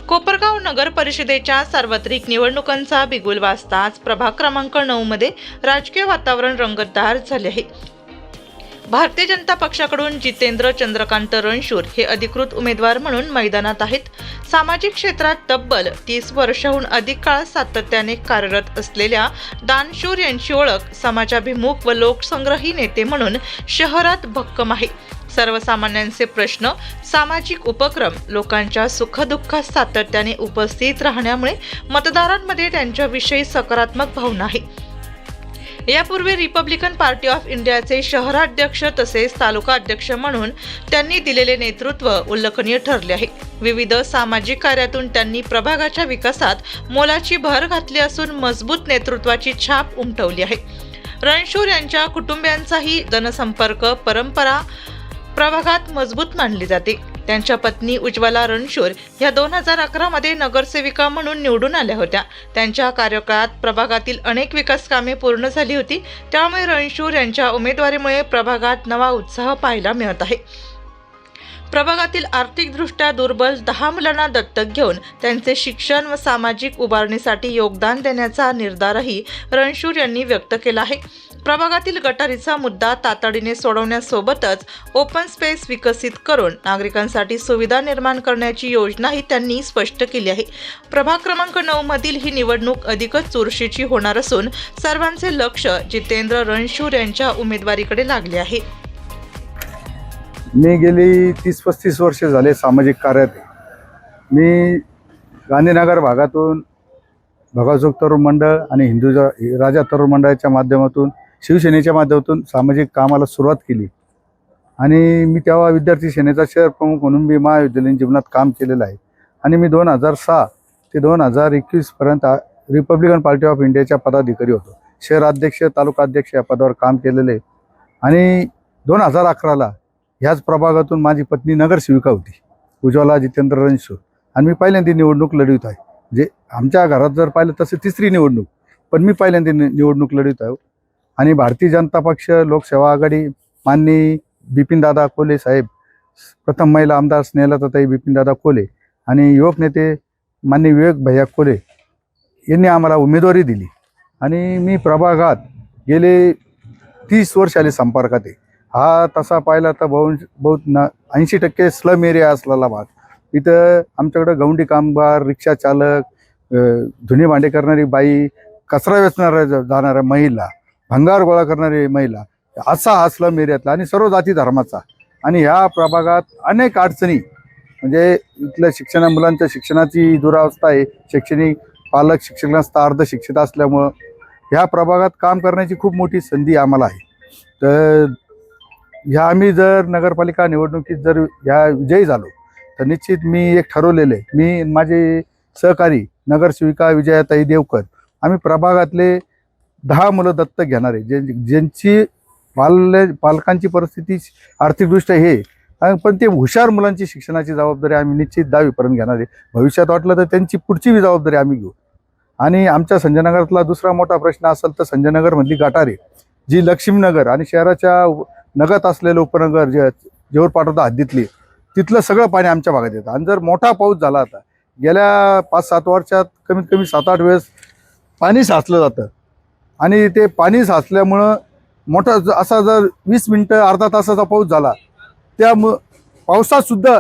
कोपरगाव नगर परिषदेच्या सार्वत्रिक निवडणुकांचा बिगुल वाजताच प्रभाग क्रमांक 9 मध्ये राजकीय वातावरण रंगतदार झाले आहे। भारतीय जनता पक्षाकडून जितेंद्र चंद्रकांत रणशूर हे अधिकृत उमेदवार म्हणून मैदानात आहेत। सामाजिक क्षेत्रात तब्बल 30 वर्षांहून अधिक काळ सातत्याने कार्यरत असलेल्या दानशूर यांची ओळख समाजाभिमुख व लोकसंग्रही नेते म्हणून शहरात भक्कम आहे। सर्वसामान्यांचे प्रश्न, सामाजिक उपक्रम, लोकांच्या सुखदुःखात सातत्याने उपस्थित राहण्यामुळे मतदारांमध्ये त्यांच्याविषयी सकारात्मक भावना आहे। यापूर्वी रिपब्लिकन पार्टी ऑफ इंडियाचे शहराध्यक्ष तसेच तालुका अध्यक्ष म्हणून त्यांनी दिलेले नेतृत्व उल्लेखनीय ठरले आहे। विविध सामाजिक कार्यातून त्यांनी प्रभागाच्या विकासात मोलाची भर घातली असून मजबूत नेतृत्वाची छाप उमटवली आहे। रणशूर यांच्या कुटुंबियांचाही जनसंपर्क परंपरा प्रभागात मजबूत मानली जाते। त्यांच्या पत्नी उज्ज्वला रणशूर ह्या 2011 मध्ये नगरसेविका म्हणून निवडून आल्या होत्या। त्यांच्या कार्यकाळात प्रभागातील अनेक विकास कामे पूर्ण झाली होती। त्यामुळे रणशूर यांच्या उमेदवारीमुळे प्रभागात नवा उत्साह पाहायला मिळत आहे। प्रभागातील आर्थिकदृष्ट्या दुर्बल 10 मुलांना दत्तक घेऊन त्यांचे शिक्षण व सामाजिक उभारणीसाठी योगदान देण्याचा निर्धारही रणशूर यांनी व्यक्त केला आहे। प्रभागातील गटारीचा मुद्दा तातडीने सोडवण्यासोबतच ओपन स्पेस विकसित करून नागरिकांसाठी सुविधा निर्माण करण्याची योजनाही त्यांनी स्पष्ट केली आहे। प्रभाग क्रमांक 9 मधील ही निवडणूक अधिकच चुरशीची होणार असून सर्वांचे लक्ष जितेंद्र रणशूर यांच्या उमेदवारीकडे लागले आहे। मी गेली 30-35 वर्ष झाले सामाजिक कार्यात। मी गांधीनगर भागातून भगाचौक तरुण मंडळ आणि हिंदू राजा तरुण मंडळाच्या माध्यमातून शिवसेनेच्या माध्यमातून सामाजिक कामाला सुरुवात केली आणि मी तेव्हा विद्यार्थी सेनेचा शहर प्रमुख म्हणून मी महाविद्यालयीन जीवनात काम केलेलं आहे आणि मी 2006 ते 2021 पर्यंत रिपब्लिकन पार्टी ऑफ इंडियाच्या पदाधिकारी होतो। शहर अध्यक्ष, तालुका अध्यक्ष या पदावर काम केलेले आणि 2011ला ह्याच प्रभागातून माझी पत्नी नगरसेविका होती उज्ज्वला जितेंद्र रणशूर आणि मी पहिल्यांदा निवडणूक लढवत आहे। म्हणजे आमच्या घरात जर पाहिलं तसं तिसरी निवडणूक, पण मी पहिल्यांदा निवडणूक लढवत आहे। आणि भारतीय जनता पक्ष, लोकसेवा आघाडी, माननीय बिपिनदादा कोले साहेब, प्रथम महिला आमदार स्नेहलताताई बिपिनदादा कोले आणि युवक नेते माननीय विवेक भैया कोले यांनी आम्हाला उमेदवारी दिली आणि मी प्रभागात गेले 30 वर्ष आले संपर्कात आहे। हा तसा पाहिला तर बहुत 80% स्लम एरिया असलेला भाग। इथं आमच्याकडे गवंडी कामगार, रिक्षा चालक, धुणी भांडे करणारी बाई, कचरा वेचणाऱ्या जाणाऱ्या महिला, भंगार गोळा करणारी महिला, असा हा स्लम एरियातला आणि सर्व जाती धर्माचा। आणि ह्या प्रभागात अनेक अडचणी, म्हणजे इथल्या मुलांच्या शिक्षणाची दुरावस्था आहे। शैक्षणिक पालक शिक्षक नसता, अर्ध शिक्षित असल्यामुळं ह्या प्रभागात काम करण्याची खूप मोठी संधी आम्हाला आहे। तर ह्या आम्ही जर नगरपालिका निवडणुकीत जर ह्या विजयी झालो तर निश्चित मी एक ठरवलेलं आहे, मी माझे सहकारी नगरसेविका विजयाताई देवकर आम्ही प्रभागातले 10 मुलं दत्तक घेणार आहे, ज्यांची पालकांची परिस्थिती आर्थिकदृष्ट्या हे, पण ते हुशार मुलांची शिक्षणाची जबाबदारी आम्ही निश्चित 10वी पर्यंत घेणार आहे। भविष्यात वाटलं तर त्यांची पुढची जबाबदारी आम्ही घेऊ। आणि आमच्या संजयनगरातला दुसरा मोठा प्रश्न असेल तर संजयनगरमधली गटारे, जी लक्ष्मीनगर आणि शहराच्या नगत असलेलं उपनगर जेवर पाठवता हद्दीतली, तिथलं सगळं पाणी आमच्या भागात येतं। आणि जर मोठा पाऊस झाला आता गेल्या 5-7 वर्षात कमीत कमी 7-8 वेळेस पाणी साचलं जातं आणि ते पाणी साचल्यामुळं मोठा असा जर 20 मिनिटं अर्धा तासाचा पाऊस झाला, त्या पावसात सुद्धा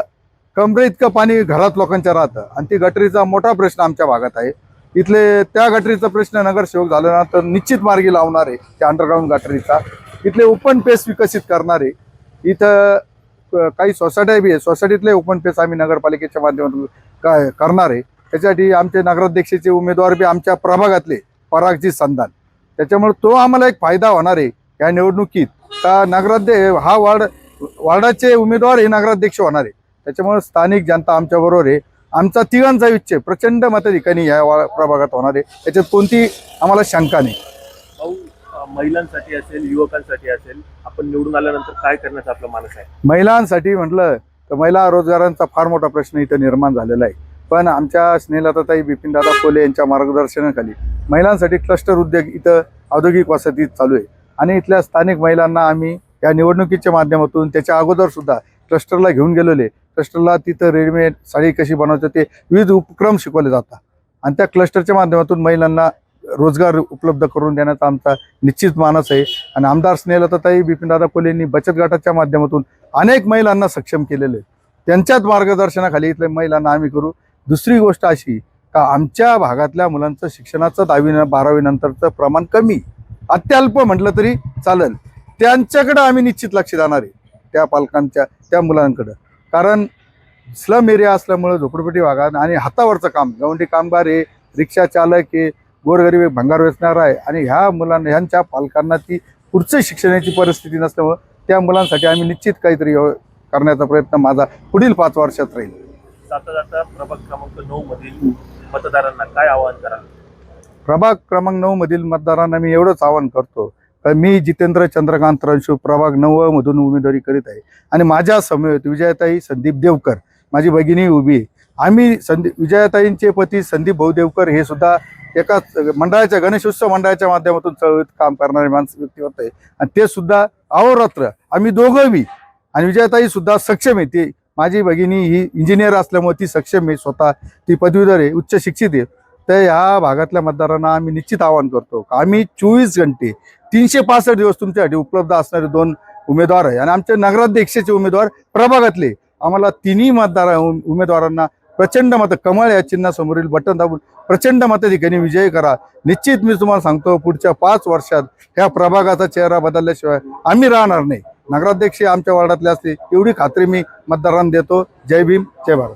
कमरे इतकं पाणी घरात लोकांच्या राहतं आणि ती गटरीचा मोठा प्रश्न आमच्या भागात आहे। इथले त्या गटरीचा प्रश्न नगरसेवक झाला ना तर निश्चित मार्गी लावणार आहे त्या अंडरग्राऊंड गटरीचा। इथले ओपन पेस विकसित करणार आहे। इथं काही सोसायट्या बी आहे, सोसायटीतले ओपन पेस आम्ही नगरपालिकेच्या माध्यमातून काय करणार आहे। त्याच्यासाठी आमचे नगराध्यक्षाचे उमेदवार बी आमच्या प्रभागातले परागजी संधान, त्याच्यामुळे तो आम्हाला एक फायदा होणार आहे या निवडणुकीत का नगराध्यक्ष हा वार्डाचे उमेदवार हे नगराध्यक्ष होणार आहे। त्याच्यामुळे स्थानिक जनता आमच्या बरोबर आहे। आमचा तिघांचा इच्छा प्रचंड मताधिक्याने या प्रभागात होणार आहे, त्याच्यात कोणती आम्हाला शंका नाही। महिलांसाठी असेल, युवकांसाठी असेल, आपण निवडून आल्यानंतर काय करण्याचा आपला मानस आहे? महिलांसाठी म्हटलं तर महिला रोजगारांचा फार मोठा प्रश्न इथं निर्माण झालेला आहे, पण आमच्या स्नेहलताताई बिपिनदादा कोले यांच्या मार्गदर्शनाखाली महिलांसाठी क्लस्टर उद्योग इथं औद्योगिक वसतीत चालू आहे आणि इथल्या स्थानिक महिलांना आम्ही या निवडणुकीच्या माध्यमातून त्याच्या अगोदर सुद्धा क्लस्टरला घेऊन गेलेले. क्लस्टरला तिथं रेडीमेड साडी कशी बनवायचं ते विविध उपक्रम शिकवले जातात आणि त्या क्लस्टरच्या माध्यमातून महिलांना रोजगार उपलब्ध करून देण्याचा आमचा निश्चित मानस आहे. आणि आमदार स्नेहलताताई बिपिनदादा कोल्हेंनी बचत गटाच्या माध्यमातून अनेक महिलांना सक्षम केलेले आहे. त्यांच्याच मार्गदर्शनाखाली इथल्या महिलांना आम्ही करू. दुसरी गोष्ट अशी का आमच्या भागातल्या मुलांचं शिक्षणाचं 10वी-12वी नंतरचं प्रमाण कमी, अत्यल्प म्हटलं तरी चालेल. त्यांच्याकडं आम्ही निश्चित लक्ष देणार आहे, त्या पालकांच्या त्या मुलांकडं. कारण स्लम एरिया असल्यामुळं झोपडपट्टी भागात आणि हातावरचं काम, गवंडी कामगार आहे, रिक्षा चालक आहे, गोरगरीब भंगार वेचणार आहे आणि ह्या मुलांना ह्यांच्या पालकांना ती पुढचं शिक्षणाची परिस्थिती नसल्यामुळं त्या मुलांसाठी आम्ही निश्चित काहीतरी करण्याचा प्रयत्न माझा पुढील 5 वर्षात राहील. जाता जाता प्रभाग क्रमांक 9 मधील मतदारांना काय आवाहन कराल? प्रभाग क्रमांक 9 मधील मतदारांना मी एवढंच आवाहन करतो तर मी जितेंद्र चंद्रकांत रणशू प्रभाग 9 मधून उमेदवारी करीत आहे आणि माझ्या समवेत विजयाताई संदीप देवकर माझी भगिनी उभी आहे. आम्ही विजयाताईंचे पती संदीप भाऊ देवकर हे सुद्धा एका मंडळाच्या गणेशोत्सव मंडळाच्या माध्यमातून चळवळीत काम करणारे व्यक्तिमत्व आहे आणि ते सुद्धा अहोरात्र आम्ही दोघंही. आणि विजयाताई सुद्धा सक्षम आहे. ती माझी भगिनी ही इंजिनियर असल्यामुळे ती सक्षम आहे, स्वतः ती पदवीधर आहे, उच्च शिक्षित आहे. तर ह्या भागातल्या मतदारांना आम्ही निश्चित आवाहन करतो का आम्ही 24 घंटे 365 दिवस तुमच्यासाठी उपलब्ध असणारे 2 उमेदवार आहे आणि आमचे नगराध्यक्षाचे उमेदवार प्रभागातले. आम्हाला तिन्ही उमेदवारांना प्रचंड मत, कमळ या चिन्हासमोरील बटन दाबून प्रचंड मताधिक्याने विजयी करा. निश्चित मी तुम्हाला सांगतो पुढच्या 5 वर्षात ह्या प्रभागाचा चेहरा बदलल्याशिवाय आम्ही राहणार नाही. नगराध्यक्ष आमच्या वार्डातले असते एवढी खात्री मी मतदारांना देतो. जय भीम, जय भारत.